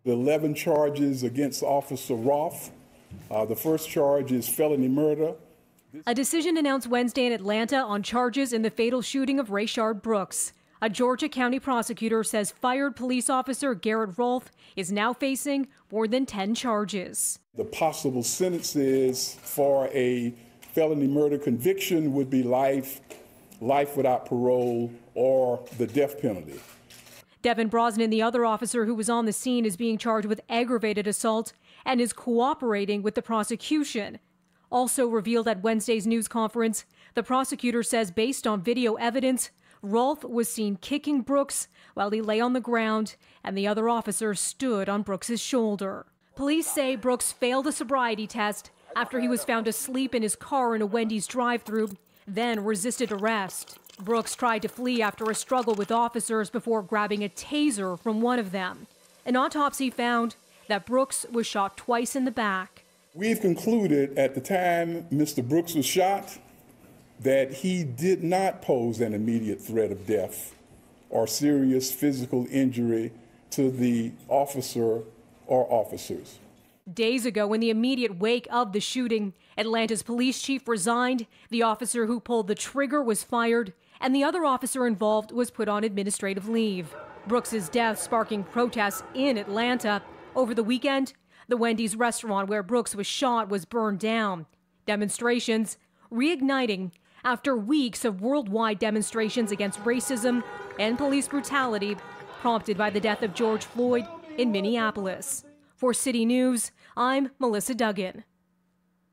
The 11 charges against Officer Rolfe. The first charge is felony murder. A decision announced Wednesday in Atlanta on charges in the fatal shooting of Rayshard Brooks. A Georgia County prosecutor says fired police officer Garrett Rolfe is now facing more than 10 charges. The possible sentences for a felony murder conviction would be life without parole, or the death penalty. Devin Brosnan, the other officer who was on the scene, is being charged with aggravated assault and is cooperating with the prosecution. Also revealed at Wednesday's news conference, the prosecutor says based on video evidence, Rolfe was seen kicking Brooks while he lay on the ground, and the other officer stood on Brooks's shoulder. Police say Brooks failed a sobriety test after he was found asleep in his car in a Wendy's drive-thru, then resisted arrest. Brooks tried to flee after a struggle with officers before grabbing a taser from one of them. An autopsy found that Brooks was shot twice in the back. We've concluded at the time Mr. Brooks was shot that he did not pose an immediate threat of death or serious physical injury to the officer or officers. Days ago, in the immediate wake of the shooting, Atlanta's police chief resigned, the officer who pulled the trigger was fired, and the other officer involved was put on administrative leave. Brooks's death sparking protests in Atlanta. Over the weekend, the Wendy's restaurant where Brooks was shot was burned down. Demonstrations reigniting after weeks of worldwide demonstrations against racism and police brutality prompted by the death of George Floyd in Minneapolis. For City News, I'm Melissa Duggan.